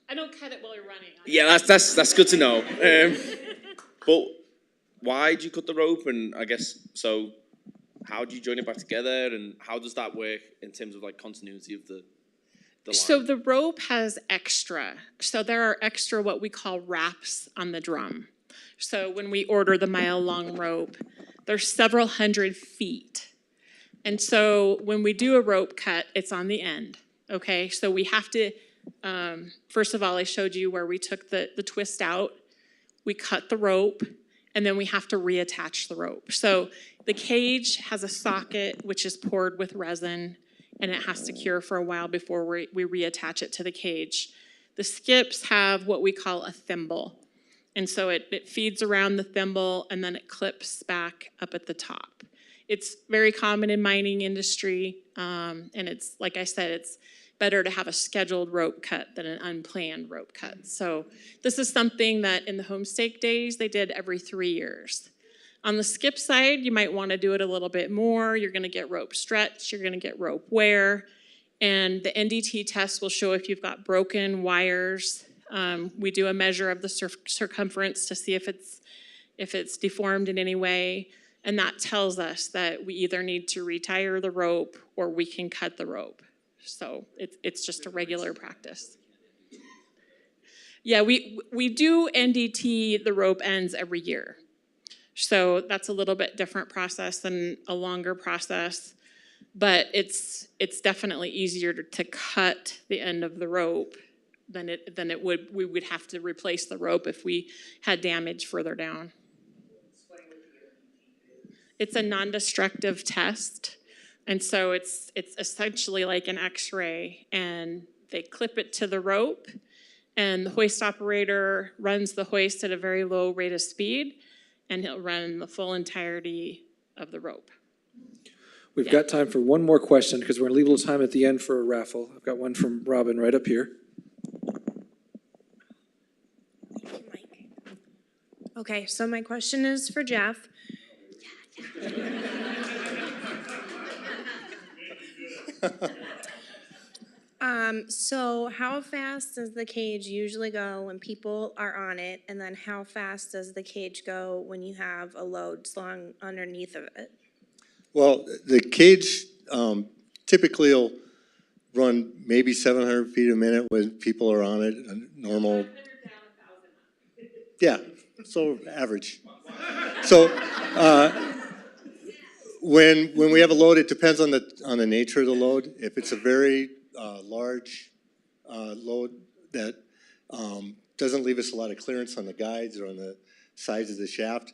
S4: I don't cut it while you're running.
S11: Yeah, that's good to know. But why do you cut the rope? And I guess, so how do you join it back together? And how does that work in terms of continuity of the line?
S4: So the rope has extra. So there are extra what we call wraps on the drum. So when we order the mile-long rope, there's several hundred feet. And so when we do a rope cut, it's on the end, okay? So we have to, first of all, I showed you where we took the twist out, we cut the rope, and then we have to reattach the rope. So the cage has a socket which is poured with resin, and it has to cure for a while before we reattach it to the cage. The skips have what we call a thimble. And so it feeds around the thimble, and then it clips back up at the top. It's very common in mining industry, and it's, like I said, it's better to have a scheduled rope cut than an unplanned rope cut. So this is something that in the Homestake days, they did every 3 years. On the skip side, you might want to do it a little bit more. You're going to get rope stretch, you're going to get rope wear, and the NDT test will show if you've got broken wires. We do a measure of the circumference to see if it's deformed in any way, and that tells us that we either need to retire the rope or we can cut the rope. So it's just a regular practice. Yeah, we do NDT the rope ends every year. So that's a little bit different process than a longer process, but it's definitely easier to cut the end of the rope than it would. We would have to replace the rope if we had damage further down. It's a non-destructive test. And so it's essentially like an X-ray, and they clip it to the rope, and the hoist operator runs the hoist at a very low rate of speed, and he'll run the full entirety of the rope.
S1: We've got time for one more question because we're gonna leave a little time at the end for a raffle. I've got one from Robin right up here.
S12: Okay, so my question is for Jeff. So how fast does the cage usually go when people are on it? And then how fast does the cage go when you have a load slung underneath of it?
S5: Well, the cage typically will run maybe 700 feet a minute when people are on it, a normal. Yeah, so average. So when we have a load, it depends on the nature of the load. If it's a very large load that doesn't leave us a lot of clearance on the guides or on the sides of the shaft,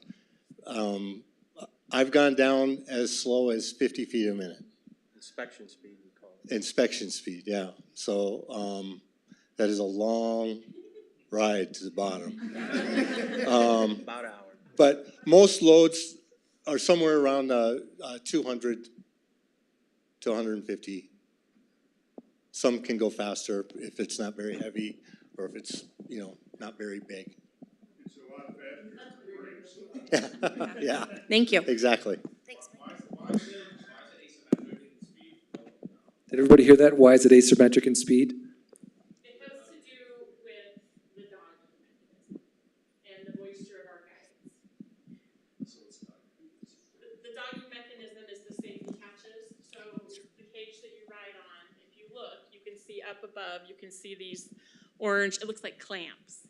S5: I've gone down as slow as 50 feet a minute.
S13: Inspection speed, we call it.
S5: Inspection speed, yeah. So that is a long ride to the bottom.
S13: About an hour.
S5: But most loads are somewhere around 200 to 150. Some can go faster if it's not very heavy or if it's, not very big.
S14: It's a lot faster.
S5: Yeah.
S12: Thank you.
S5: Exactly.
S12: Thanks.
S1: Did everybody hear that? Why is it asymmetric in speed?
S4: It has to do with the dogging mechanism and the moisture of our guides. The dogging mechanism is the safety catches. So the cage that you ride on, if you look, you can see up above, you can see these orange, it looks like clamps.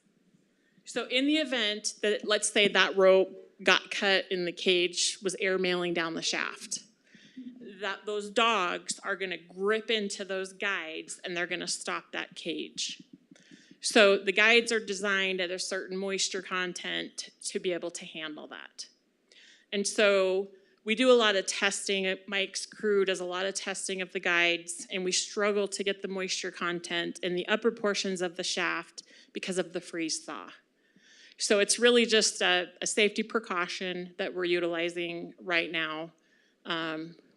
S4: So in the event that, let's say that rope got cut and the cage was airmailing down the shaft, that those dogs are gonna grip into those guides and they're gonna stop that cage. So the guides are designed at a certain moisture content to be able to handle that. And so we do a lot of testing. Mike's crew does a lot of testing of the guides, and we struggle to get the moisture content in the upper portions of the shaft because of the freeze thaw. So it's really just a safety precaution that we're utilizing right now.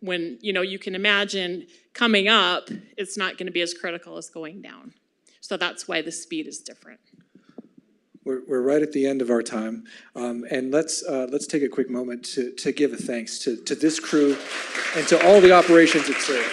S4: When, you can imagine coming up, it's not going to be as critical as going down. So that's why the speed is different.
S1: We're right at the end of our time, and let's take a quick moment to give a thanks to this crew and to all the operations it served.